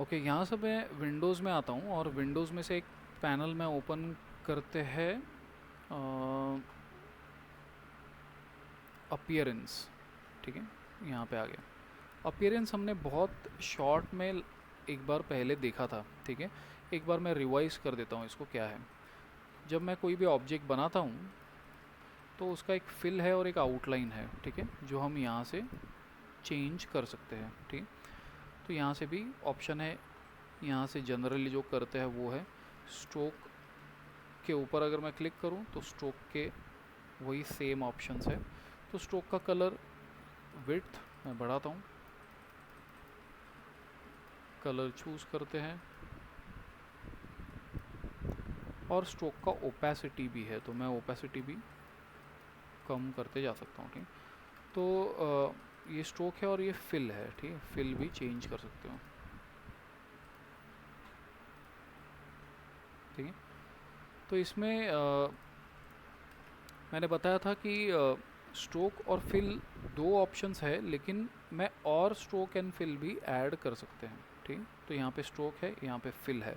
Okay, यहाँ से मैं विंडोज़ में आता हूँ और विंडोज़ में से एक पैनल में ओपन करते हैं अपीयरेंस। ठीक है, यहाँ पे आ गया। अपीयरेंस हमने बहुत शॉर्ट में एक बार पहले देखा था। ठीक है, एक बार मैं रिवाइज कर देता हूँ इसको क्या है। जब मैं कोई भी ऑब्जेक्ट बनाता हूँ तो उसका एक फिल है और एक आउटलाइन है। ठीक है, जो हम यहाँ से चेंज कर सकते हैं। ठीक, तो यहाँ से भी ऑप्शन है। यहाँ से जनरली जो करते हैं वो है स्ट्रोक के ऊपर अगर मैं क्लिक करूँ तो स्ट्रोक के वही सेम ऑप्शंस है। तो स्ट्रोक का कलर विड्थ मैं बढ़ाता हूँ, कलर चूज़ करते हैं, और स्ट्रोक का ओपेसिटी भी है तो मैं ओपेसिटी भी कम करते जा सकता हूँ। ठीक, तो ये स्ट्रोक है और ये फिल है। ठीक है, फिल भी चेंज कर सकते हो। ठीक है, तो इसमें मैंने बताया था कि स्ट्रोक और फिल दो ऑप्शंस है, लेकिन मैं और स्ट्रोक एंड फिल भी ऐड कर सकते हैं। ठीक, तो यहाँ पे स्ट्रोक है, यहाँ पे फिल है।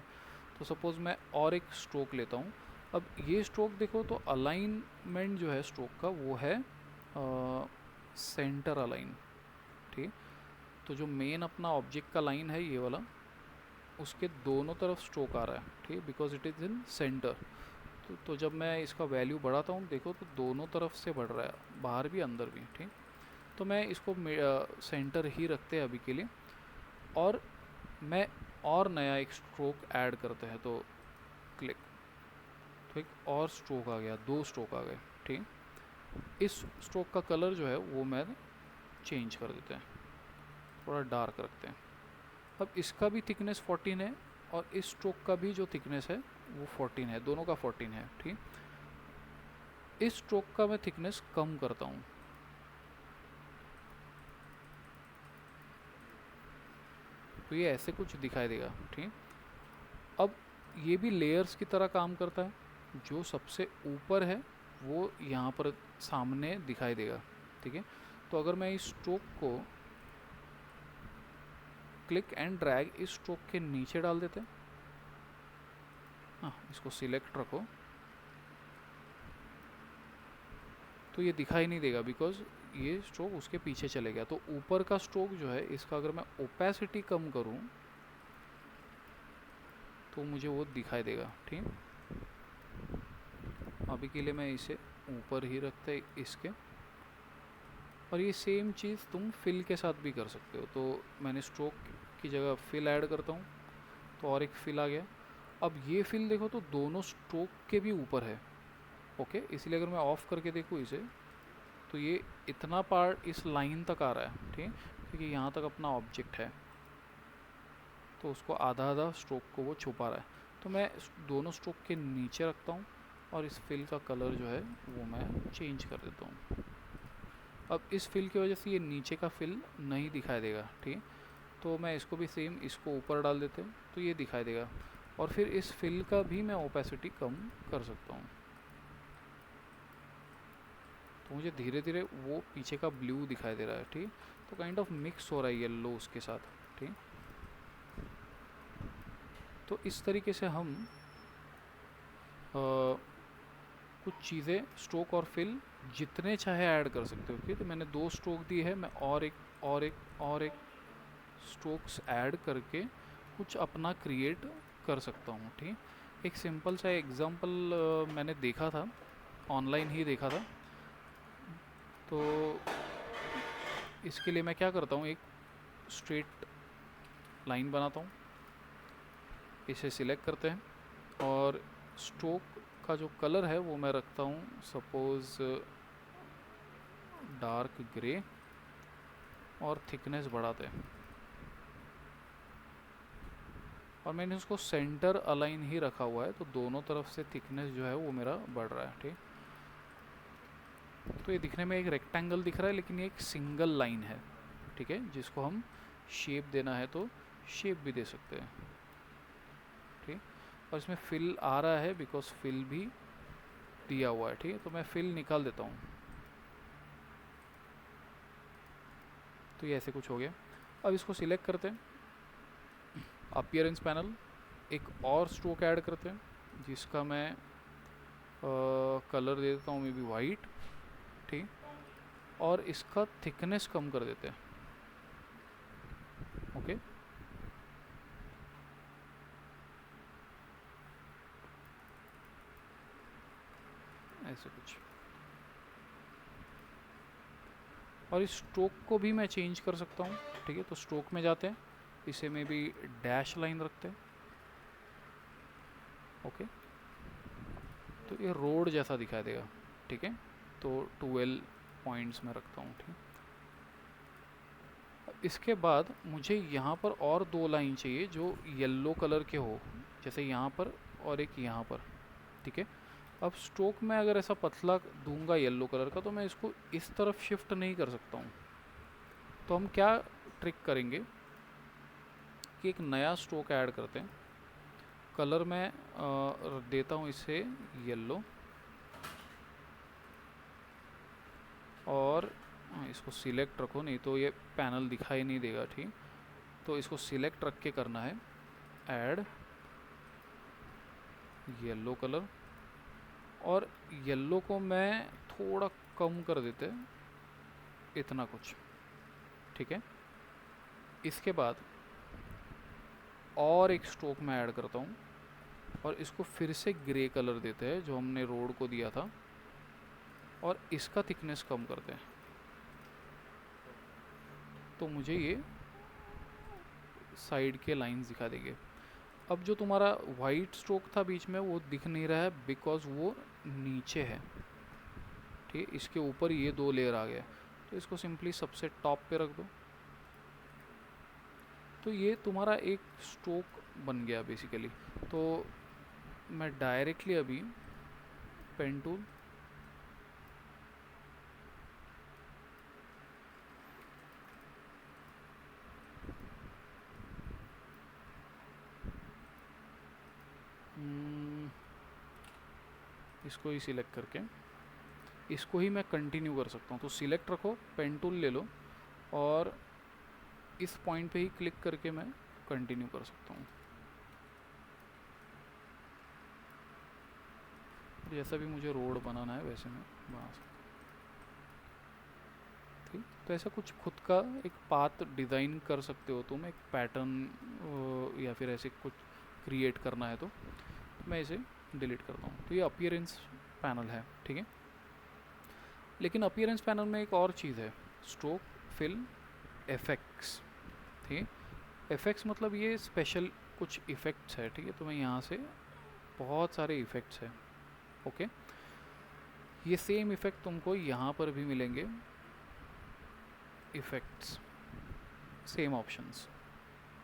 तो सपोज़ मैं और एक स्ट्रोक लेता हूँ। अब ये स्ट्रोक देखो तो अलाइनमेंट जो है स्ट्रोक का वो है सेंटर अलाइन। ठीक, तो जो मेन अपना ऑब्जेक्ट का लाइन है ये वाला, उसके दोनों तरफ स्ट्रोक आ रहा है। ठीक, because it is in centre. तो जब मैं इसका वैल्यू बढ़ाता हूँ देखो तो दोनों तरफ से बढ़ रहा है, बाहर भी अंदर भी। ठीक, तो मैं इसको सेंटर ही रखते हैं अभी के लिए, और मैं और नया एक स्ट्रोक ऐड करते हैं। तो क्लिक, तो एक और स्ट्रोक आ गया, दो स्ट्रोक आ गए। ठीक, इस स्ट्रोक का कलर जो है वो मैं चेंज कर देते हैं, थोड़ा डार्क रखते हैं। अब इसका भी थिकनेस 14 है और इस स्ट्रोक का भी जो थिकनेस है वो 14 है, दोनों का 14 है। ठीक, इस स्ट्रोक का मैं थिकनेस कम करता हूँ, तो ये ऐसे कुछ दिखाई देगा। ठीक, अब ये भी लेयर्स की तरह काम करता है। जो सबसे ऊपर है वो यहाँ पर सामने दिखाई देगा। ठीक है, तो अगर मैं इस स्ट्रोक को क्लिक एंड ड्रैग इस स्ट्रोक के नीचे डाल देते हैं, हाँ इसको सिलेक्ट रखो, तो ये दिखाई नहीं देगा बिकॉज ये स्ट्रोक उसके पीछे चले गया। तो ऊपर का स्ट्रोक जो है इसका अगर मैं ओपेसिटी कम करूँ तो मुझे वो दिखाई देगा। ठीक, अभी के लिए मैं इसे ऊपर ही रखते इसके, और ये सेम चीज़ तुम फिल के साथ भी कर सकते हो। तो मैंने स्ट्रोक की जगह फिल ऐड करता हूँ तो और एक फिल आ गया। अब ये फिल देखो तो दोनों स्ट्रोक के भी ऊपर है। ओके, इसलिए अगर मैं ऑफ़ करके देखूँ इसे तो ये इतना पार्ट इस लाइन तक आ रहा है। ठीक, क्योंकि यहाँ तक अपना ऑब्जेक्ट है तो उसको आधा आधा स्ट्रोक को वो छुपा रहा है। तो मैं दोनों स्ट्रोक के नीचे रखता हूँ और इस फिल का कलर जो है वो मैं चेंज कर देता हूँ। अब इस फिल की वजह से ये नीचे का फिल नहीं दिखाई देगा। ठीक, तो मैं इसको भी सेम इसको ऊपर डाल देते हैं तो ये दिखाई देगा, और फिर इस फिल का भी मैं ओपेसिटी कम कर सकता हूँ। तो मुझे धीरे धीरे वो पीछे का ब्लू दिखाई दे रहा है। ठीक, तो काइंड ऑफ मिक्स हो रहा है येलो उसके साथ। ठीक, तो इस तरीके से हम कुछ चीज़ें स्ट्रोक और फिल जितने चाहे ऐड कर सकते हो। ठीक, तो मैंने दो स्ट्रोक दी है, मैं और एक स्ट्रोक्स ऐड करके कुछ अपना क्रिएट कर सकता हूँ। ठीक, एक सिंपल सा एग्जांपल मैंने देखा था, ऑनलाइन ही देखा था। तो इसके लिए मैं क्या करता हूँ, एक स्ट्रेट लाइन बनाता हूँ, इसे सिलेक्ट करते हैं, और स्ट्रोक का जो कलर है वो मैं रखता हूँ सपोज़ डार्क ग्रे, और थिकनेस बढ़ाते हैं, और मैंने उसको सेंटर अलाइन ही रखा हुआ है तो दोनों तरफ से थिकनेस जो है वो मेरा बढ़ रहा है। ठीक, तो ये दिखने में एक रेक्टेंगल दिख रहा है लेकिन ये एक सिंगल लाइन है। ठीक है, जिसको हम शेप देना है तो शेप भी दे सकते हैं। ठीक, और इसमें फिल आ रहा है बिकॉज फिल भी दिया हुआ है। ठीक है, तो मैं फिल निकाल देता हूँ, तो ये ऐसे कुछ हो गया। अब इसको सिलेक्ट करते हैं अपीयरेंस पैनल, एक और स्ट्रोक ऐड करते हैं जिसका मैं कलर दे देता हूँ मे बी वाइट, ठीक, और इसका थिकनेस कम कर देते हैं। ओके, ऐसे कुछ। और इस स्ट्रोक को भी मैं चेंज कर सकता हूँ, ठीक है। तो स्ट्रोक में जाते हैं, इसे में भी डैश लाइन रखते हैं। ओके, तो ये रोड जैसा दिखाई देगा, ठीक है। तो 12 पॉइंट्स में रखता हूँ, ठीक। इसके बाद मुझे यहाँ पर और 2 लाइन चाहिए जो येलो कलर के हो, जैसे यहाँ पर और एक यहाँ पर, ठीक है। अब स्ट्रोक में अगर ऐसा पतला दूंगा येलो कलर का तो मैं इसको इस तरफ शिफ्ट नहीं कर सकता हूँ। तो हम क्या ट्रिक करेंगे कि एक नया स्ट्रोक ऐड करते हैं। कलर मैं देता हूँ इसे येलो, और इसको सिलेक्ट रखो, नहीं तो ये पैनल दिखाई नहीं देगा, ठीक। तो इसको सिलेक्ट रख के करना है ऐड येलो कलर, और येलो को मैं थोड़ा कम कर देते हैं, इतना कुछ, ठीक है। इसके बाद और एक स्ट्रोक में ऐड करता हूँ और इसको फिर से ग्रे कलर देते हैं जो हमने रोड को दिया था, और इसका थिकनेस कम करते हैं। तो मुझे ये साइड के लाइंस दिखा देंगे। अब जो तुम्हारा वाइट स्ट्रोक था बीच में वो दिख नहीं रहा है बिकॉज वो नीचे है, ठीक। इसके ऊपर ये 2 लेयर आ गया, तो इसको सिंपली सबसे टॉप पे रख दो। तो ये तुम्हारा एक स्ट्रोक बन गया बेसिकली। तो मैं डायरेक्टली अभी पेन टूल, इसको ही सिलेक्ट करके इसको ही मैं कंटिन्यू कर सकता हूँ। तो सिलेक्ट रखो, पेन टूल ले लो, और इस पॉइंट पे ही क्लिक करके मैं कंटिन्यू कर सकता हूँ। जैसा भी मुझे रोड बनाना है वैसे मैं बना सकता हूँ, ठीक। तो ऐसा कुछ खुद का एक पाथ डिज़ाइन कर सकते हो तुम, एक पैटर्न या फिर ऐसे कुछ क्रिएट करना है तो मैं इसे डिलीट करता हूँ। तो ये अपीयरेंस पैनल है, ठीक है। लेकिन अपीयरेंस पैनल में एक और चीज़ है, स्ट्रोक, फिल, इफेक्ट्स, ठीक है। इफेक्ट्स मतलब ये स्पेशल कुछ इफ़ेक्ट्स है, ठीक है। तो मैं यहाँ से बहुत सारे इफ़ेक्ट्स है, ओके। ये सेम इफ़ेक्ट तुमको यहाँ पर भी मिलेंगे, इफ़ेक्ट्स, सेम ऑप्शंस,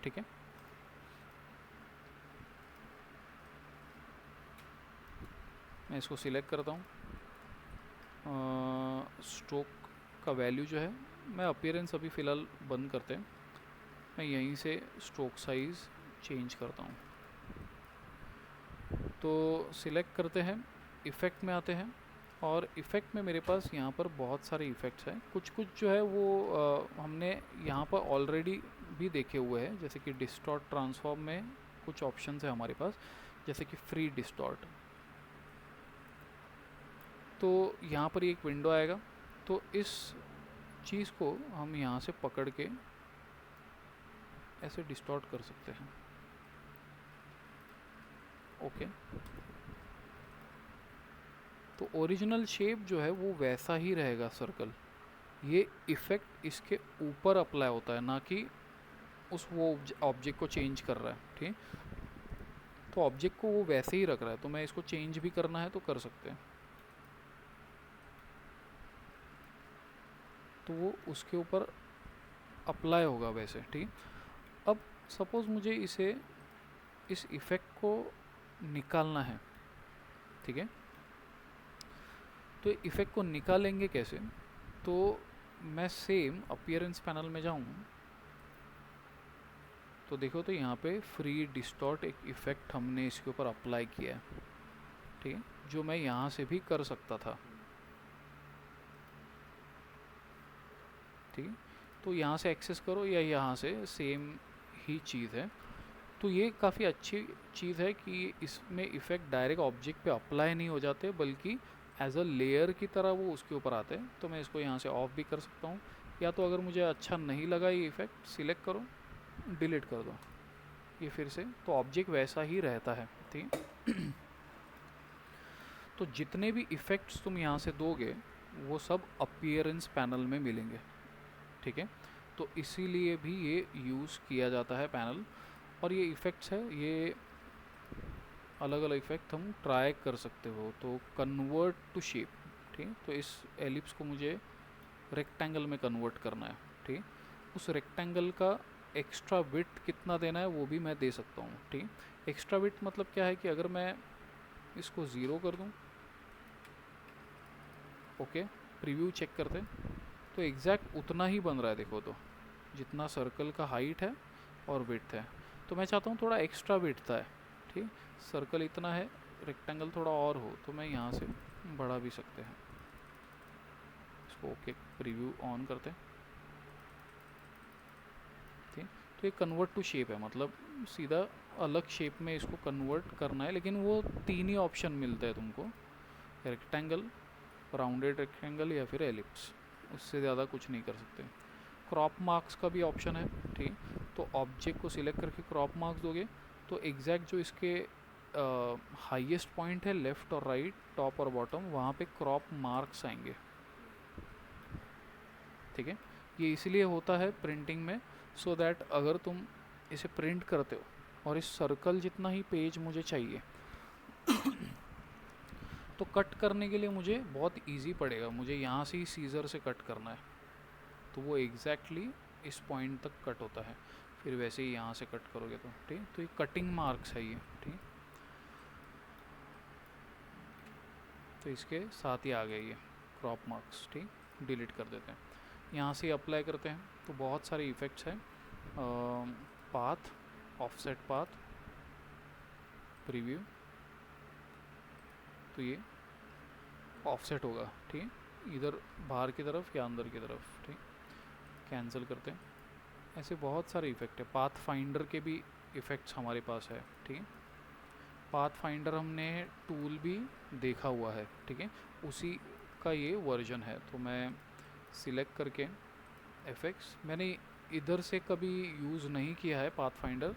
ठीक है। मैं इसको सिलेक्ट करता हूँ, स्ट्रोक का वैल्यू जो है, मैं अपीयरेंस अभी फ़िलहाल बंद करते हैं, मैं यहीं से स्ट्रोक साइज़ चेंज करता हूँ। तो सिलेक्ट करते हैं, इफ़ेक्ट में आते हैं, और इफ़ेक्ट में मेरे पास यहाँ पर बहुत सारे इफ़ेक्ट्स हैं। कुछ कुछ जो है वो हमने यहाँ पर ऑलरेडी भी देखे हुए हैं, जैसे कि डिस्टॉर्ट ट्रांसफॉर्म में कुछ ऑप्शंस है हमारे पास, जैसे कि फ्री डिस्टॉर्ट। तो यहाँ पर एक विंडो आएगा, तो इस चीज़ को हम यहाँ से पकड़ के ऐसे डिस्टॉर्ट कर सकते हैं, ओके। तो ओरिजिनल शेप जो है वो वैसा ही रहेगा, सर्कल। ये इफ़ेक्ट इसके ऊपर अप्लाई होता है, ना कि उस वो ऑब्जेक्ट को चेंज कर रहा है, ठीक। तो ऑब्जेक्ट को वो वैसे ही रख रहा है, तो मैं इसको चेंज भी करना है तो कर सकते हैं। तो वो उसके ऊपर अप्लाई होगा वैसे, ठीक। अब सपोज़ मुझे इसे, इस इफ़ेक्ट को निकालना है, ठीक है। तो इफ़ेक्ट को निकालेंगे कैसे? तो मैं सेम अपीयरेंस पैनल में जाऊँ, तो देखो तो यहाँ पे फ्री डिस्टॉर्ट एक इफ़ेक्ट हमने इसके ऊपर अप्लाई किया है, ठीक है, जो मैं यहाँ से भी कर सकता था, ठीक है। तो यहाँ से एक्सेस करो या यहाँ से, सेम ही चीज़ है। तो तो ये काफ़ी अच्छी चीज़ है कि इसमें इफ़ेक्ट डायरेक्ट ऑब्जेक्ट पे अप्लाई नहीं हो जाते, बल्कि एज अ लेयर की तरह वो उसके ऊपर आते हैं। तो मैं इसको यहाँ से ऑफ भी कर सकता हूँ, या तो अगर मुझे अच्छा नहीं लगा ये इफ़ेक्ट, सिलेक्ट करो, डिलीट कर दो, ये फिर से तो ऑब्जेक्ट वैसा ही रहता है। ठीक है। तो जितने भी इफ़ेक्ट्स तुम यहाँ से दोगे वो सब अपीयरेंस पैनल में मिलेंगे। ठीक है, तो इसीलिए भी ये यूज़ किया जाता है पैनल। और ये इफ़ेक्ट्स है, ये अलग अलग इफ़ेक्ट हम ट्राई कर सकते हो। तो कन्वर्ट टू शेप, ठीक, तो इस एलिप्स को मुझे रेक्टेंगल में कन्वर्ट करना है। ठीक, उस रेक्टेंगल का एक्स्ट्रा विड्थ कितना देना है वो भी मैं दे सकता हूँ। ठीक, एक्स्ट्रा विड्थ मतलब क्या है कि अगर मैं इसको 0 कर दूँ, ओके, प्रीव्यू चेक करते तो एग्जैक्ट उतना ही बन रहा है। देखो तो जितना सर्कल का हाइट है और विड्थ है, तो मैं चाहता हूँ थोड़ा एक्स्ट्रा विड्थ है। ठीक, सर्कल इतना है, रेक्टेंगल थोड़ा और हो, तो मैं यहाँ से बढ़ा भी सकते हैं इसको। ओके, प्रीव्यू ऑन करते हैं। ठीक, तो ये कन्वर्ट टू शेप है, मतलब सीधा अलग शेप में इसको कन्वर्ट करना है, लेकिन वो 3 ही ऑप्शन मिलते हैं तुमको, रेक्टेंगल, राउंडेड रेक्टेंगल या फिर एलिप्स, उससे ज़्यादा कुछ नहीं कर सकते। क्रॉप मार्क्स का भी ऑप्शन है। ठीक, तो ऑब्जेक्ट को सिलेक्ट करके क्रॉप मार्क्स दोगे तो एग्जैक्ट जो इसके हाईएस्ट पॉइंट है, लेफ़्ट और राइट, टॉप और बॉटम, वहाँ पे क्रॉप मार्क्स आएंगे। ठीक है, ये इसलिए होता है प्रिंटिंग में, सो दैट अगर तुम इसे प्रिंट करते हो और इस सर्कल जितना ही पेज मुझे चाहिए तो कट करने के लिए मुझे बहुत इजी पड़ेगा, मुझे यहाँ से ही सीज़र से कट करना है, तो वो एग्जैक्टली इस पॉइंट तक कट होता है। फिर वैसे ही यहाँ से कट करोगे तो ठीक, तो ये कटिंग मार्क्स है ये। ठीक, तो इसके साथ ही आ गया ये क्रॉप मार्क्स। ठीक, डिलीट कर देते हैं, यहाँ से अप्लाई करते हैं। तो बहुत सारे इफ़ेक्ट्स हैं, पाथ, ऑफसेट पाथ, प्रीव्यू, तो ये ऑफसेट होगा। ठीक, इधर बाहर की तरफ या अंदर की तरफ। ठीक, कैंसिल करते हैं। ऐसे बहुत सारे इफ़ेक्ट है। पाथ फाइंडर के भी इफ़ेक्ट्स हमारे पास है। ठीक है, पाथ फाइंडर हमने टूल भी देखा हुआ है। ठीक है, उसी का ये वर्जन है। तो मैं सिलेक्ट करके एफेक्ट्स, मैंने इधर से कभी यूज़ नहीं किया है path finder.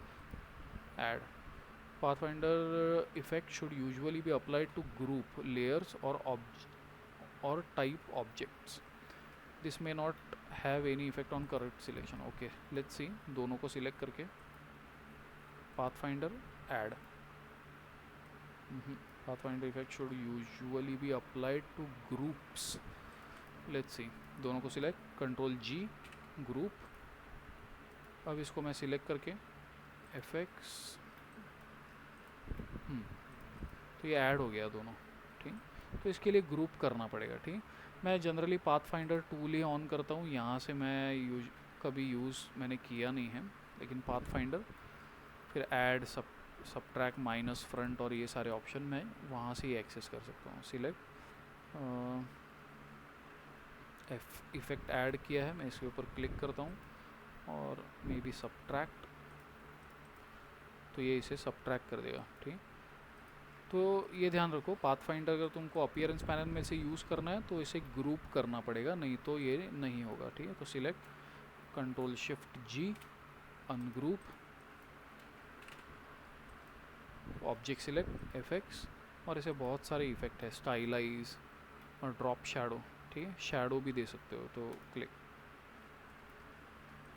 Add pathfinder effect should usually be applied to group, layers और type objects. This may not have any effect on correct selection. Okay, let's see, दोनों को सिलेक्ट करके pathfinder add, pathfinder effect should usually be applied to groups. Let's see, दोनों को select, control जी, group. अब इसको मैं select करके effects, तो ये ऐड हो गया दोनों। ठीक, तो इसके लिए ग्रुप करना पड़ेगा। ठीक, मैं generally pathfinder tool he on करता हूँ, यहाँ से मैं कभी यूज़ मैंने किया नहीं है, लेकिन पाथफाइंडर, फिर ऐड, सबट्रैक्ट, माइनस, फ्रंट और ये सारे ऑप्शन मैं वहाँ से ही एक्सेस कर सकता हूँ। सिलेक्ट इफेक्ट ऐड किया है, मैं इसके ऊपर क्लिक करता हूँ और मे बी सबट्रैक्ट, तो ये इसे सबट्रैक्ट कर देगा। ठीक, तो ये ध्यान रखो, पाथफाइंडर अगर तुमको अपीयरेंस पैनल में से यूज़ करना है तो इसे ग्रुप करना पड़ेगा, नहीं तो ये नहीं होगा। ठीक है, तो सिलेक्ट, कंट्रोल शिफ्ट जी, अनग्रुप, ऑब्जेक्ट सिलेक्ट, इफेक्ट्स, और इसे बहुत सारे इफेक्ट है, स्टाइलाइज और ड्रॉप शैडो। ठीक है, शैडो भी दे सकते हो। तो क्लिक,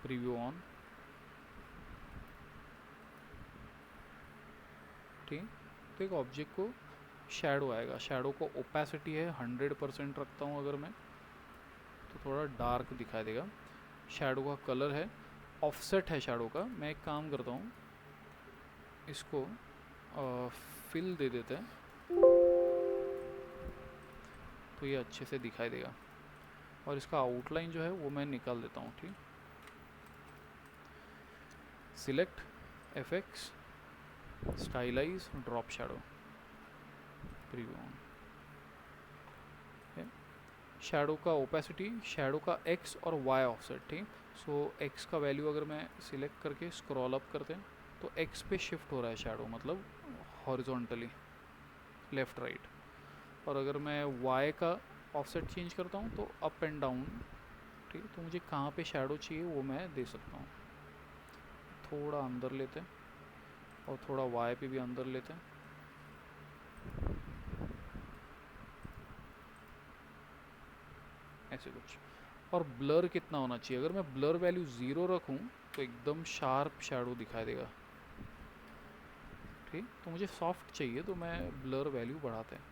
प्रीव्यू ऑन। ठीक, तो एक ऑब्जेक्ट को शैडो आएगा, शैडो को ओपेसिटी है 100% रखता हूँ अगर मैं, तो थोड़ा डार्क दिखाई देगा। शैडो का कलर है, ऑफसेट है शैडो का। मैं एक काम करता हूँ, इसको फिल दे देते हैं, तो ये अच्छे से दिखाई देगा। और इसका आउटलाइन जो है वो मैं निकाल देता हूँ। ठीक, select effects, stylise, drop shadow, preview on. Shadow का ओपेसिटी, शैडो का एक्स और वाई ऑफसेट। ठीक, सो एक्स का वैल्यू अगर मैं सिलेक्ट करके स्क्रॉल अप करते हैं तो एक्स पे शिफ्ट हो रहा है शैडो, मतलब हॉरिजॉन्टली लेफ़्ट राइट। और अगर मैं वाई का ऑफसेट चेंज करता हूँ तो अप एंड डाउन। ठीक है, तो मुझे कहाँ पे शैडो चाहिए वो मैं दे सकता हूँ। थोड़ा अंदर लेते हैं और थोड़ा वाई पे भी अंदर लेते हैं। ऐसे कुछ। और ब्लर कितना होना चाहिए, अगर मैं ब्लर वैल्यू 0 रखूँ तो एकदम शार्प शैडो दिखाई देगा। ठीक, तो मुझे सॉफ्ट चाहिए तो मैं ब्लर वैल्यू बढ़ाते हैं।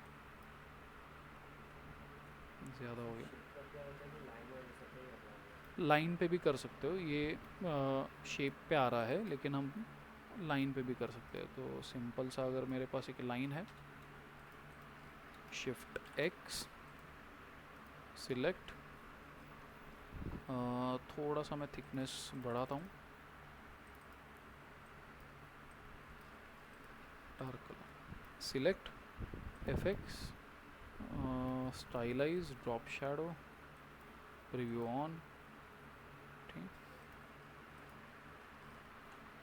ज़्यादा हो गया। लाइन पे भी कर सकते हो, ये शेप पे आ रहा है लेकिन हम लाइन पे भी कर सकते हैं। तो सिंपल सा अगर मेरे पास एक लाइन है, शिफ्ट एक्स, सिलेक्ट, थोड़ा सा मैं थिकनेस बढ़ाता हूँ, dark colour, select, FX, stylise, drop shadow, preview on. ठीक,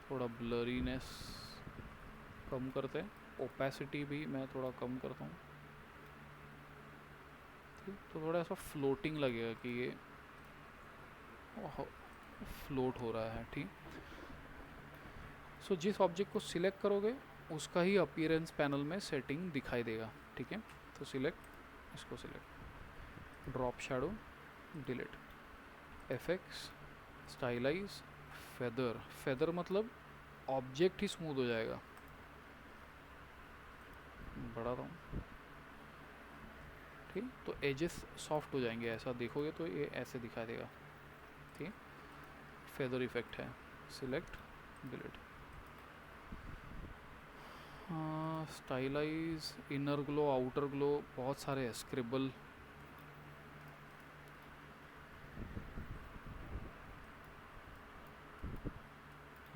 थोड़ा ब्लरीनेस कम करते हैं, ओपेसिटी भी मैं थोड़ा कम करता हूँ। ठीक, तो थोड़ा ऐसा फ्लोटिंग लगेगा कि ये फ्लोट हो रहा है। ठीक, सो जिस ऑब्जेक्ट को सिलेक्ट करोगे उसका ही अपीयरेंस पैनल में सेटिंग दिखाई देगा। ठीक है, तो सिलेक्ट, इसको select, drop shadow, delete, FX, stylise, feather. Feather मतलब ऑब्जेक्ट ही स्मूथ हो जाएगा। बढ़ाता हूँ। ठीक, तो एजेस सॉफ्ट हो जाएंगे, ऐसा देखोगे तो ये ऐसे दिखाई देगा। ठीक, फेदर इफेक्ट है, select, delete, stylise, inner glow, outer glow, बहुत सारे है, स्क्रिबल,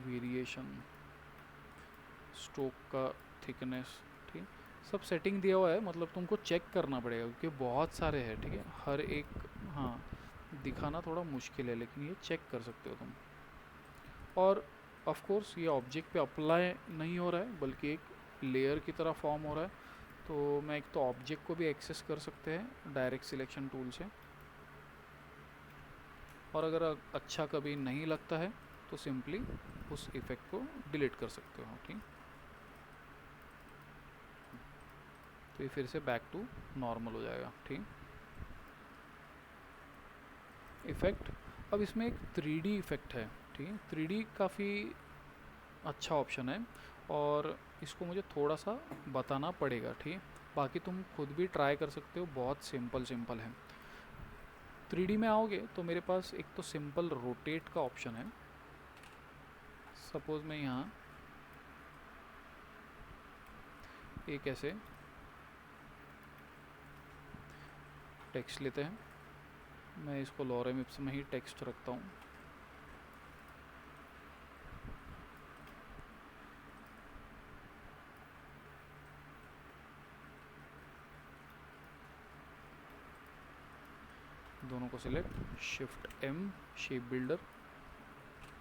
वेरिएशन, स्ट्रोक का थिकनेस। ठीक, सब सेटिंग दिया हुआ है, मतलब तुमको चेक करना पड़ेगा क्योंकि बहुत सारे हैं। ठीक है, हर एक, हाँ, दिखाना थोड़ा मुश्किल है लेकिन ये चेक कर सकते हो तुम। और ऑफ कोर्स ये ऑब्जेक्ट पे अप्लाई नहीं हो रहा है बल्कि एक लेयर की तरह फॉर्म हो रहा है। तो मैं एक तो ऑब्जेक्ट को भी एक्सेस कर सकते हैं डायरेक्ट सिलेक्शन टूल से, और अगर अच्छा कभी नहीं लगता है तो सिंपली उस इफ़ेक्ट को डिलीट कर सकते हो। ठीक, तो ये फिर से बैक टू नॉर्मल हो जाएगा। ठीक, इफ़ेक्ट, अब इसमें एक 3D इफ़ेक्ट है। ठीक है, 3D काफ़ी अच्छा ऑप्शन है और इसको मुझे थोड़ा सा बताना पड़ेगा। ठीक है, बाकी तुम खुद भी ट्राई कर सकते हो, बहुत सिंपल सिंपल है। 3D में आओगे तो मेरे पास एक तो सिंपल रोटेट का ऑप्शन है। सपोज़ मैं यहाँ एक ऐसे टेक्स्ट लेते हैं, मैं इसको लॉरेम इप्सम में ही टेक्स्ट रखता हूँ। दोनों को select, shift M, shape builder,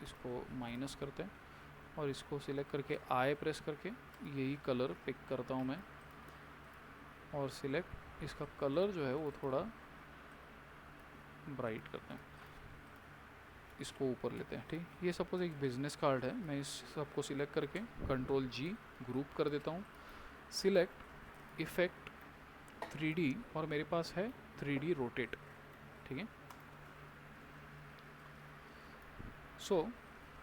इसको माइनस करते हैं और इसको सिलेक्ट करके आई प्रेस करके यही कलर पिक करता हूँ मैं, और सिलेक्ट, इसका कलर जो है वो थोड़ा ब्राइट करते हैं, इसको ऊपर लेते हैं। ठीक, ये सपोज एक बिजनेस कार्ड है, मैं इस सबको सिलेक्ट करके कंट्रोल जी ग्रुप कर देता हूँ, सिलेक्ट, इफेक्ट, 3D, और मेरे पास है 3D रोटेट। ठीक है, सो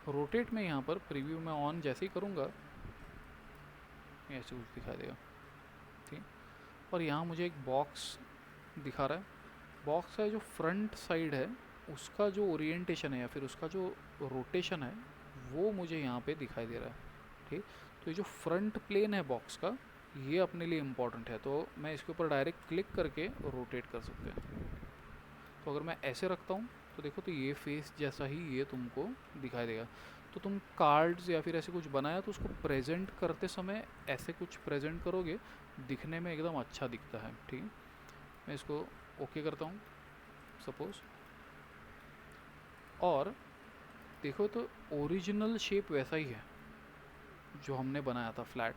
रोटेट में यहाँ पर प्रीव्यू में ऑन जैसे ही करूँगा ऐसे कुछ दिखाई देगा। ठीक, और यहाँ मुझे एक बॉक्स दिखा रहा है, बॉक्स का जो फ्रंट साइड है उसका जो ओरिएंटेशन है या फिर उसका जो रोटेशन है वो मुझे यहाँ पे दिखाई दे रहा है। ठीक, तो ये जो फ्रंट प्लेन है बॉक्स का ये अपने लिए इम्पॉर्टेंट है, तो मैं इसके ऊपर डायरेक्ट क्लिक करके रोटेट कर सकते हैं। तो अगर मैं ऐसे रखता हूँ तो देखो तो ये फेस जैसा ही ये तुमको दिखाई देगा। तो तुम कार्ड्स या फिर ऐसे कुछ बनाया तो उसको प्रेजेंट करते समय ऐसे कुछ प्रेजेंट करोगे, दिखने में एकदम अच्छा दिखता है। ठीक है, मैं इसको ओके करता हूँ सपोज, और देखो तो ओरिजिनल शेप वैसा ही है। जो हमने बनाया था फ्लैट,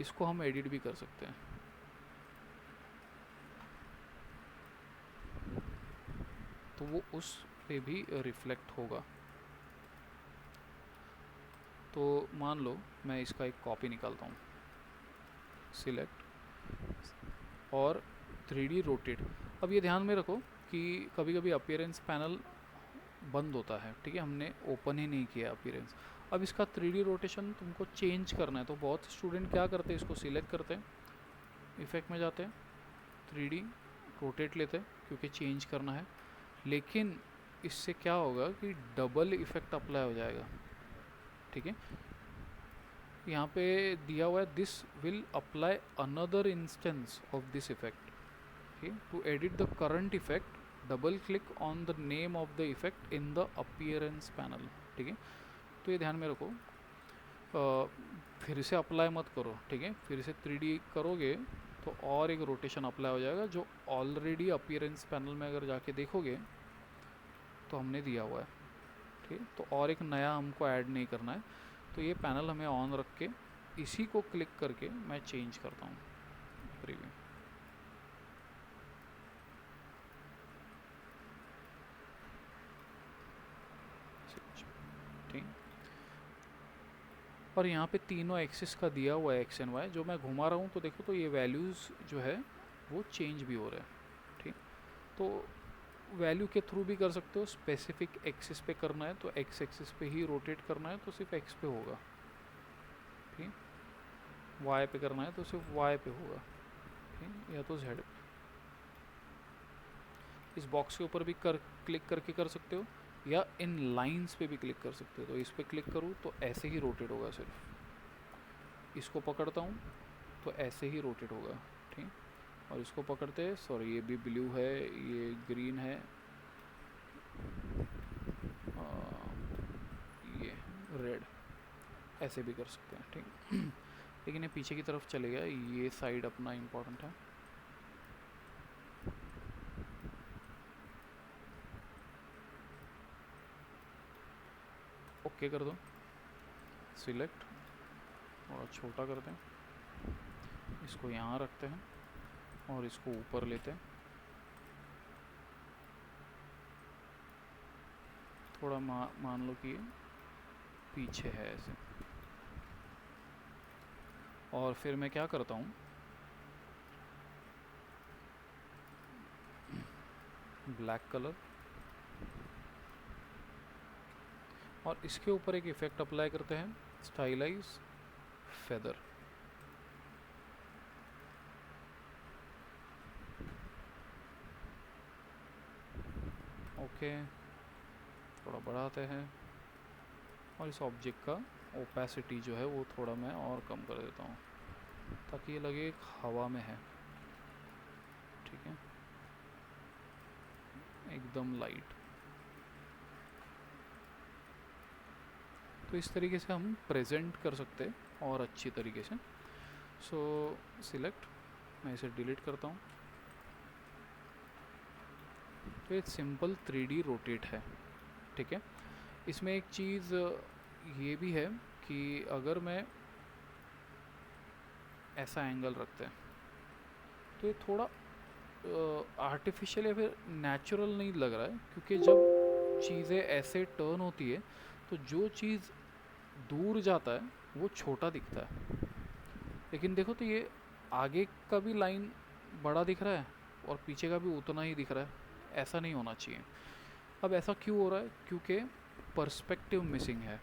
इसको हम एडिट भी कर सकते हैं। तो वो उस पे भी रिफ्लेक्ट होगा। तो मान लो मैं इसका एक कॉपी निकालता हूँ, सिलेक्ट और 3D रोटेट। अब ये ध्यान में रखो कि कभी कभी अपीयरेंस पैनल बंद होता है, ठीक है, हमने ओपन ही नहीं किया अपीयरेंस। अब इसका 3D रोटेशन तुमको चेंज करना है, तो बहुत स्टूडेंट क्या करते हैं, इसको सिलेक्ट करते हैं, इफेक्ट में जाते हैं, 3D रोटेट लेते हैं क्योंकि चेंज करना है। लेकिन इससे क्या होगा कि डबल इफेक्ट अप्लाई हो जाएगा, ठीक है। यहाँ पे दिया हुआ है this will apply another instance of this effect, ठीक है। To edit the current effect double click on the name of the effect in the appearance panel, ठीक है। तो ये ध्यान में रखो, फिर से अप्लाई मत करो, ठीक है। फिर से 3D करोगे तो और एक रोटेशन अप्लाई हो जाएगा, जो ऑलरेडी अपीयरेंस पैनल में अगर जाके देखोगे तो हमने दिया हुआ है, ठीक है। तो और एक नया हमको ऐड नहीं करना है। तो ये पैनल हमें ऑन रख के इसी को क्लिक करके मैं चेंज करता हूँ प्रीव्यू, ठीक। और यहाँ पे तीनों एक्सिस का दिया हुआ है एक्स एंड वाई, जो मैं घुमा रहा हूँ तो देखो तो ये वैल्यूज़ जो है वो चेंज भी हो रहा है, ठीक। तो वैल्यू के थ्रू भी कर सकते हो, स्पेसिफिक एक्सिस पे करना है तो एक्स एक्सिस पे ही रोटेट करना है तो सिर्फ एक्स पे होगा, ठीक। वाई पे करना है तो सिर्फ वाई पे होगा, ठीक, या तो जेड पे। इस बॉक्स के ऊपर भी क्लिक करके कर सकते हो, या इन लाइंस पे भी क्लिक कर सकते हो। तो इस पे क्लिक करूँ तो ऐसे ही रोटेट होगा, सिर्फ इसको पकड़ता हूँ तो ऐसे ही रोटेट होगा, ठीक। और इसको पकड़ते हैं, सॉरी ये भी ब्लू है, ये ग्रीन है, ये रेड, ऐसे भी कर सकते हैं, ठीक। लेकिन ये पीछे की तरफ चले गया, ये साइड अपना इम्पोर्टेंट है। ओके कर दो, सिलेक्ट, थोड़ा छोटा करते हैं, इसको यहाँ रखते हैं और इसको ऊपर लेते हैं, थोड़ा मान लो कि ये पीछे है ऐसे। और फिर मैं क्या करता हूँ, ब्लैक कलर, और इसके ऊपर एक इफेक्ट अप्लाई करते हैं, स्टाइलाइज फेदर। ओके, थोड़ा बढ़ाते हैं और इस ऑब्जेक्ट का ओपेसिटी जो है वो थोड़ा मैं और कम कर देता हूँ ताकि ये लगे हवा में है, ठीक है, एकदम लाइट। तो इस तरीके से हम प्रेजेंट कर सकते हैं और अच्छी तरीके से। सो सिलेक्ट, मैं इसे डिलीट करता हूँ। तो ये सिंपल 3D रोटेट है, ठीक है। इसमें एक चीज़ ये भी है कि अगर मैं ऐसा एंगल रखते हैं तो ये थोड़ा आर्टिफिशियल या फिर नेचुरल नहीं लग रहा है, क्योंकि जब चीज़ें ऐसे टर्न होती है तो जो चीज़ दूर जाता है वो छोटा दिखता है। लेकिन देखो तो ये आगे का भी लाइन बड़ा दिख रहा है और पीछे का भी उतना ही दिख रहा है, ऐसा नहीं होना चाहिए। अब ऐसा क्यों हो रहा है, क्योंकि पर्सपेक्टिव मिसिंग है,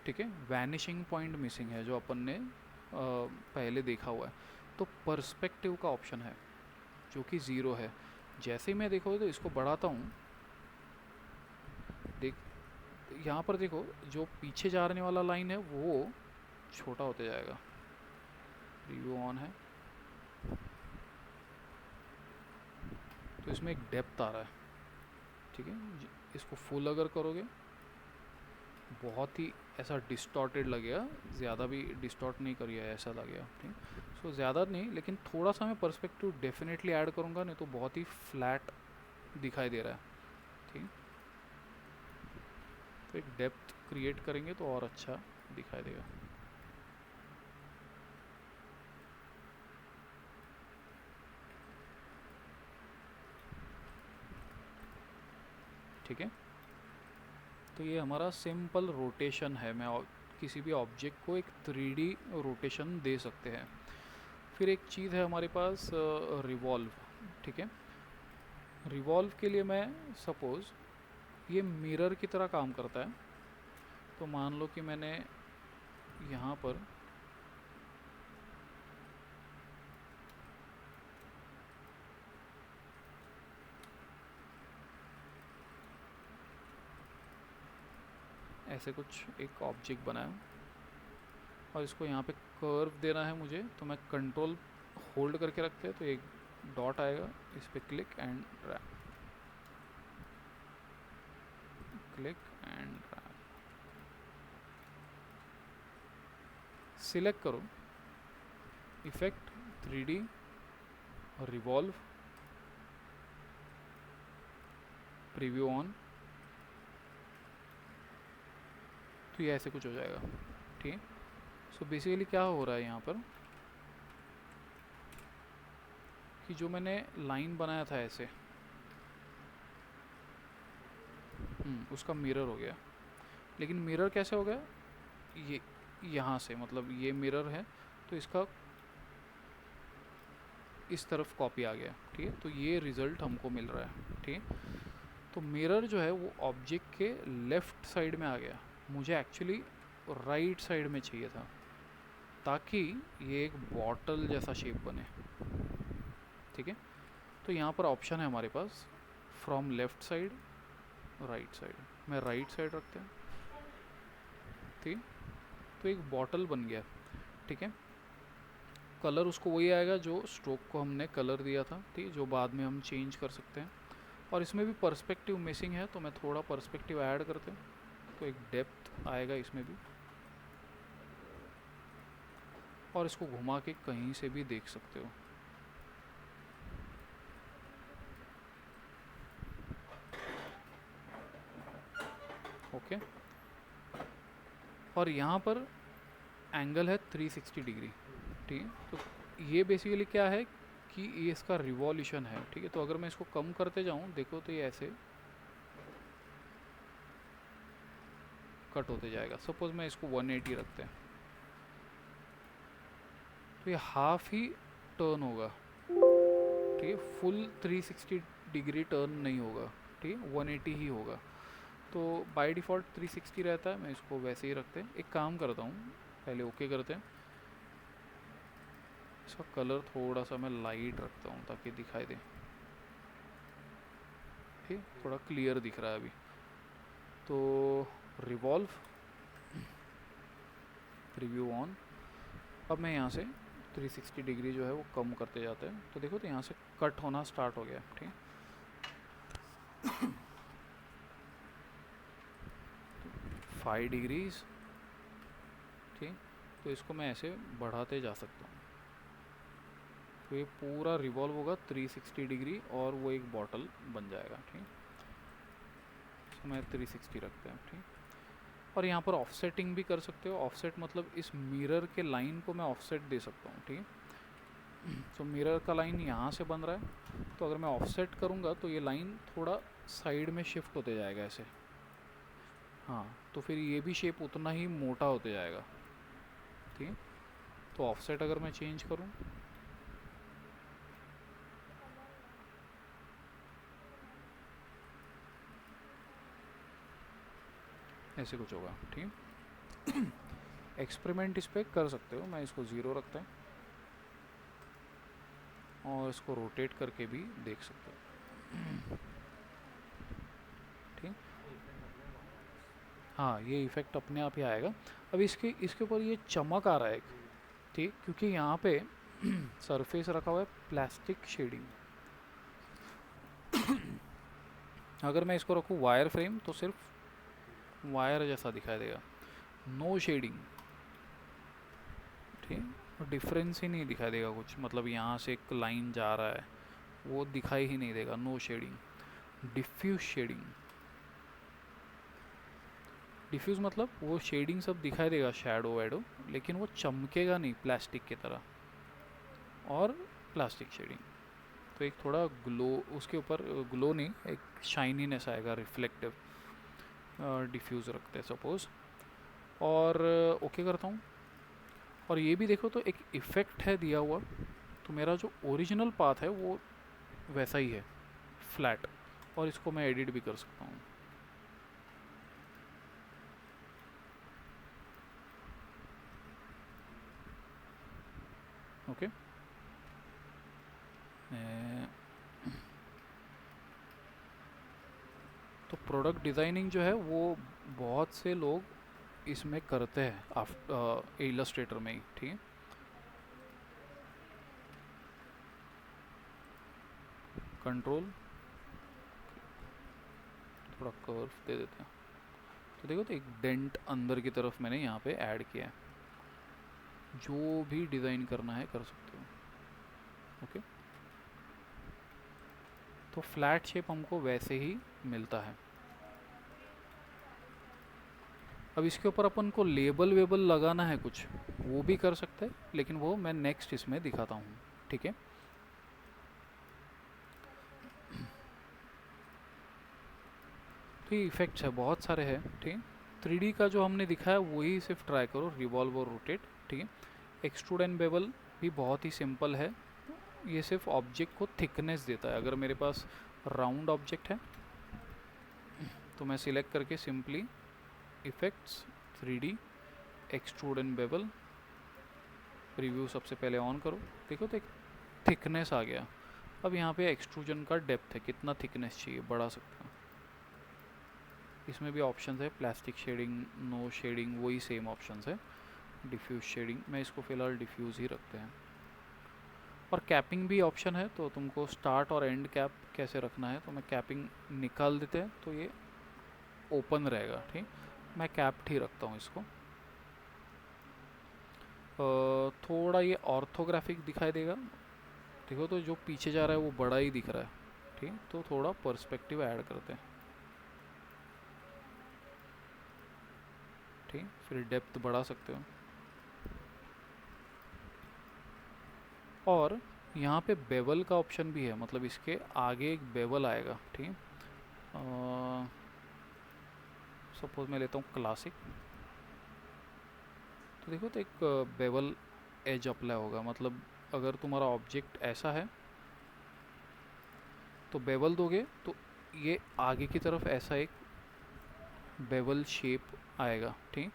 ठीक है, वैनिशिंग पॉइंट मिसिंग है जो अपन ने पहले देखा हुआ है। तो पर्सपेक्टिव का ऑप्शन है जो कि 0 है। जैसे ही मैं देखो तो इसको बढ़ाता हूँ, देख यहाँ पर देखो जो पीछे जाने वाला लाइन है वो छोटा होते जाएगा। रिव्यू ऑन है तो इसमें एक डेप्थ आ रहा है, ठीक है। इसको फुल अगर करोगे बहुत ही ऐसा डिस्टॉर्टेड लगेगा, ज़्यादा भी डिस्टॉर्ट नहीं करिए ऐसा लगेगा, ठीक। सो ज़्यादा नहीं, लेकिन थोड़ा सा मैं पर्सपेक्टिव डेफिनेटली ऐड करूँगा, नहीं तो बहुत ही फ्लैट दिखाई दे रहा है, ठीक। तो एक डेप्थ क्रिएट करेंगे तो और अच्छा दिखाई देगा। ठीक है, तो ये हमारा सिंपल रोटेशन है। मैं किसी भी ऑब्जेक्ट को एक 3D रोटेशन दे सकते हैं। फिर एक चीज़ है हमारे पास रिवॉल्व। ठीक है, रिवॉल्व के लिए मैं सपोज़ ये मिरर की तरह काम करता है। तो मान लो कि मैंने यहाँ पर ऐसे कुछ एक ऑब्जेक्ट बनाया और इसको यहाँ पे कर्व देना है मुझे, तो मैं कंट्रोल होल्ड करके रखते हैं तो एक डॉट आएगा, इस पे click and drag, click and drag. Select करो effect 3D revolve, preview on, तो ये ऐसे कुछ हो जाएगा। ठीक है, सो बेसिकली क्या हो रहा है यहाँ पर कि जो मैंने लाइन बनाया था ऐसे, उसका मिरर हो गया। लेकिन मिरर कैसे हो गया, ये यहाँ से, मतलब ये मिरर है तो इसका इस तरफ कॉपी आ गया। ठीक है, तो ये रिज़ल्ट हमको मिल रहा है। ठीक है, तो मिरर जो है वो ऑब्जेक्ट के लेफ़्ट साइड में आ गया, मुझे एक्चुअली राइट साइड में चाहिए था ताकि ये एक बॉटल जैसा शेप बने। ठीक है, तो यहाँ पर ऑप्शन है हमारे पास from left side right side, मैं राइट साइड रखते हैं। ठीक, तो एक बॉटल बन गया। ठीक है, कलर उसको वही आएगा जो स्ट्रोक को हमने कलर दिया था। ठीक है, जो बाद में हम चेंज कर सकते हैं। और इसमें भी पर्सपेक्टिव मिसिंग है तो मैं थोड़ा पर्सपेक्टिव ऐड करते हैं, तो एक डेप्थ आएगा इसमें भी। और इसको घुमा के कहीं से भी देख सकते हो। ओके, और यहाँ पर एंगल है 360 डिग्री। ठीक है, तो ये बेसिकली क्या है कि ये इसका रिवॉल्यूशन है। ठीक है, तो अगर मैं इसको कम करते जाऊँ, देखो तो ये ऐसे कट होते जाएगा। सपोज मैं इसको 180 रखते हैं तो ये हाफ ही टर्न होगा। ठीक है, फुल 360 डिग्री टर्न नहीं होगा। ठीक है, 180 ही होगा। तो बाय डिफ़ॉल्ट 360 रहता है, मैं इसको वैसे ही रखते हैं। एक काम करता हूँ, पहले ओके करते हैं। इसका कलर थोड़ा सा मैं लाइट रखता हूँ ताकि दिखाई दे। ठीक, थोड़ा क्लियर दिख रहा है अभी। तो रिवॉल्व, प्रीव्यू ऑन। अब मैं यहाँ से 360 डिग्री जो है वो कम करते जाते हैं, तो देखो तो यहाँ से कट होना स्टार्ट हो गया। ठीक, 5 डिग्रीज। ठीक, तो इसको मैं ऐसे बढ़ाते जा सकता हूँ, तो ये पूरा रिवॉल्व होगा 360 डिग्री और वो एक बॉटल बन जाएगा। ठीक, इसको मैं 360 रखते हैं। ठीक, और यहाँ पर ऑफसेटिंग भी कर सकते हो। ऑफसेट मतलब इस मिरर के लाइन को मैं ऑफसेट दे सकता हूँ। ठीक, तो मिरर का लाइन यहाँ से बन रहा है, तो अगर मैं ऑफसेट करूँगा तो ये लाइन थोड़ा साइड में शिफ्ट होते जाएगा ऐसे। हाँ, तो फिर ये भी शेप उतना ही मोटा होते जाएगा। ठीक है, तो ऑफसेट अगर मैं चेंज करूँ, ऐसे कुछ होगा। ठीक, एक्सपेरिमेंट इस पर कर सकते हो। मैं इसको 0 रखते हैं और इसको रोटेट करके भी देख सकते हो। ठीक, हाँ, ये इफ़ेक्ट अपने आप ही आएगा। अब इसके ऊपर ये चमक आ रहा है एक। ठीक, क्योंकि यहाँ पे सरफेस रखा हुआ है प्लास्टिक शेडिंग। अगर मैं इसको रखूँ वायर फ्रेम तो सिर्फ वायर जैसा दिखाई देगा, नो शेडिंग। ठीक, डिफरेंस ही नहीं दिखाई देगा कुछ, मतलब यहाँ से एक लाइन जा रहा है वो दिखाई ही नहीं देगा। No shading, diffuse shading. Diffuse मतलब वो शेडिंग सब दिखाई देगा, शैडो वैडो, लेकिन वो चमकेगा नहीं प्लास्टिक की तरह। और प्लास्टिक शेडिंग तो एक थोड़ा ग्लो, उसके ऊपर ग्लो नहीं, एक शाइनीनेस आएगा, रिफ्लेक्टिव। डिफ्यूज़ रखते हैं सपोज़, और ओके करता हूँ। और ये भी देखो तो एक इफ़ेक्ट है दिया हुआ, तो मेरा जो ओरिजिनल पाथ है वो वैसा ही है, फ्लैट। और इसको मैं एडिट भी कर सकता हूँ। ओके, तो प्रोडक्ट डिज़ाइनिंग जो है वो बहुत से लोग इसमें करते हैं, इलस्ट्रेटर में ही, ठीक है। कंट्रोल, थोड़ा कर्व दे देते हैं, तो देखो तो एक डेंट अंदर की तरफ मैंने यहाँ पे ऐड किया है। जो भी डिज़ाइन करना है कर सकते हो। ओके, तो फ्लैट शेप हमको वैसे ही मिलता है। अब इसके ऊपर अपन को लेबल वेबल लगाना है कुछ, वो भी कर सकते हैं, लेकिन वो मैं नेक्स्ट इसमें दिखाता हूँ, ठीक है। तो ये इफ़ेक्ट्स है, बहुत सारे हैं, ठीक है। 3D का जो हमने दिखाया वही सिर्फ ट्राई करो, रिवॉल्व और रोटेट, ठीक है। एक्सट्रूड एंड बेवल भी बहुत ही सिंपल है, ये सिर्फ ऑब्जेक्ट को थिकनेस देता है। अगर मेरे पास राउंड ऑब्जेक्ट है तो मैं सिलेक्ट करके simply effects, 3D, extrude and bevel, preview सबसे पहले ऑन करो, देखो तो एक थिकनेस आ गया। अब यहाँ पे एक्सट्रूजन का डेप्थ है, कितना थिकनेस चाहिए बढ़ा सकते हो। इसमें भी ऑप्शंस है, प्लास्टिक शेडिंग, नो शेडिंग, वही सेम ऑप्शंस है। डिफ्यूज शेडिंग, मैं इसको फ़िलहाल डिफ्यूज़ ही रखते हैं। और कैपिंग भी ऑप्शन है, तो तुमको स्टार्ट और एंड कैप कैसे रखना है, तो मैं कैपिंग निकाल देते हैं तो ये ओपन रहेगा, ठीक। मैं कैप्ड ही रखता हूँ इसको। थोड़ा ये ऑर्थोग्राफिक दिखाई देगा, देखो तो जो पीछे जा रहा है वो बड़ा ही दिख रहा है, ठीक। तो थोड़ा पर्सपेक्टिव ऐड करते हैं, ठीक। फिर डेप्थ बढ़ा सकते हो। और यहाँ पे बेवल का ऑप्शन भी है, मतलब इसके आगे एक बेवल आएगा, ठीक है। सपोज मैं लेता हूँ क्लासिक, तो देखो तो एक बेवल एज अप्लाई होगा, मतलब अगर तुम्हारा ऑब्जेक्ट ऐसा है तो बेवल दोगे तो ये आगे की तरफ ऐसा एक बेवल शेप आएगा, ठीक।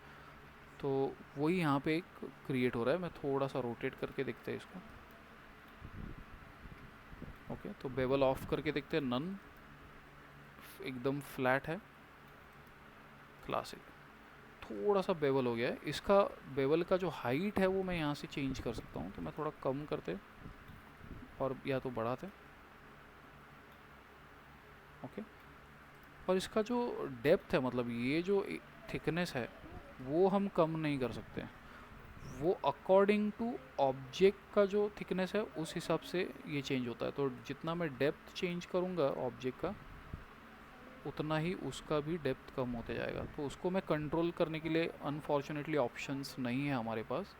तो वही यहाँ पे एक क्रिएट हो रहा है। मैं थोड़ा सा रोटेट करके देखते हैं इसको। ओके, तो बेवल ऑफ करके देखते हैं, नन, एकदम फ्लैट है, क्लासिक। थोड़ा सा बेवल हो गया है, इसका बेवल का जो हाइट है वो मैं यहाँ से चेंज कर सकता हूँ, तो मैं थोड़ा कम करते और या तो बढ़ाते। ओके, और इसका जो डेप्थ है, मतलब ये जो थिकनेस है वो हम कम नहीं कर सकते, वो अकॉर्डिंग टू ऑब्जेक्ट का जो थिकनेस है उस हिसाब से ये चेंज होता है। तो जितना मैं डेप्थ चेंज करूँगा ऑब्जेक्ट का, उतना ही उसका भी डेप्थ कम होते जाएगा। तो उसको मैं कंट्रोल करने के लिए अनफॉर्चुनेटली ऑप्शंस नहीं है हमारे पास।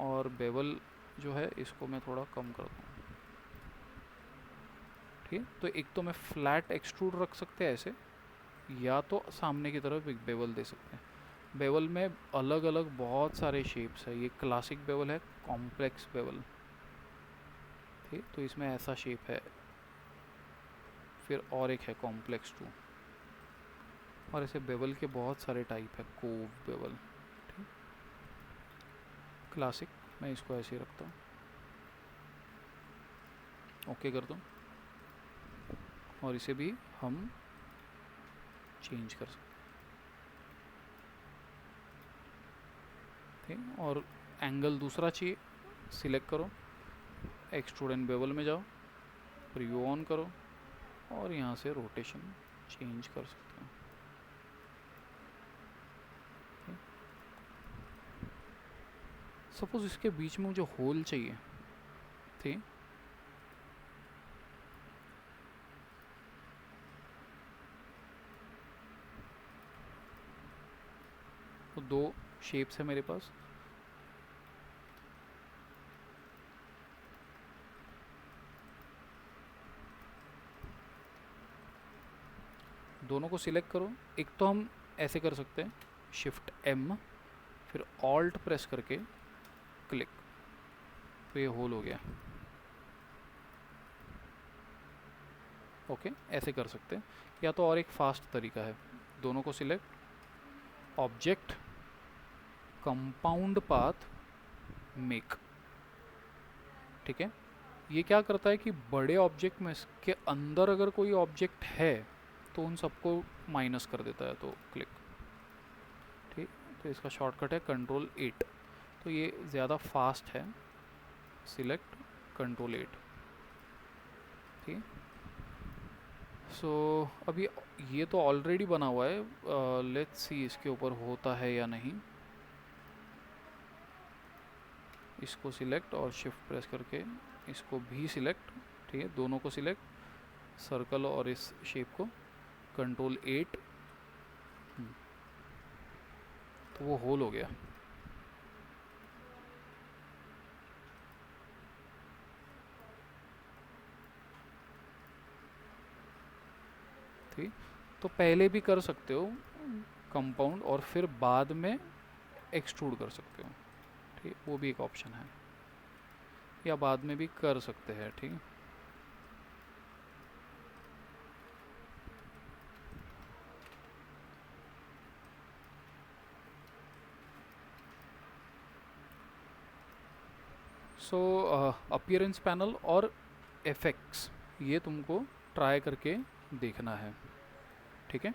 और बेवल जो है इसको मैं थोड़ा कम कर दूँ, ठीक। तो एक तो मैं फ्लैट एक्सट्रूड रख सकते हैं ऐसे, या तो सामने की तरफ एक बेवल दे सकते हैं। बेवल में अलग अलग बहुत सारे शेप्स है, ये क्लासिक बेवल है, कॉम्प्लेक्स बेवल, ठीक। तो इसमें ऐसा शेप है, फिर और एक है कॉम्प्लेक्स 2, और ऐसे बेवल के बहुत सारे टाइप है, कोव बेवल, ठीक। क्लासिक मैं इसको ऐसे ही रखता हूँ, ओके कर दूँ, और इसे भी हम चेंज कर सकते हैं। और एंगल दूसरा चाहिए, सिलेक्ट करो, एक्सट्रूड एंड बेवल में जाओ, प्रीव्यू ऑन करो, और यहाँ से रोटेशन चेंज कर सकते हैं। सपोज इसके बीच में मुझे होल चाहिए, ठीक। तो दो शेप्स है मेरे पास। दोनों को सिलेक्ट करो। एक तो हम ऐसे कर सकते हैं, शिफ्ट एम फिर ऑल्ट प्रेस करके क्लिक, तो ये होल हो गया। ओके, ऐसे कर सकते हैं। या तो और एक फास्ट तरीका है, दोनों को select, object, compound path, make. ठीक है, ये क्या करता है कि बड़े ऑब्जेक्ट में के अंदर अगर कोई ऑब्जेक्ट है तो उन सबको माइनस कर देता है। तो क्लिक, ठीक। तो इसका शॉर्टकट है Ctrl 8। तो ये ज़्यादा फास्ट है, सिलेक्ट Ctrl 8। ठीक। सो अभी ये तो ऑलरेडी बना हुआ है, लेट्स सी इसके ऊपर होता है या नहीं। इसको सिलेक्ट और शिफ्ट प्रेस करके इसको भी सिलेक्ट, ठीक है, दोनों को सिलेक्ट, सर्कल और इस शेप को Ctrl 8। तो वो होल हो गया। ठीक, तो पहले भी कर सकते हो कंपाउंड और फिर बाद में एक्सट्रूड कर सकते हो। ठीक, वो भी एक ऑप्शन है, या बाद में भी कर सकते हैं। ठीक, सो अपीयरेंस पैनल और इफेक्ट्स ये तुमको ट्राई करके देखना है। ठीक है।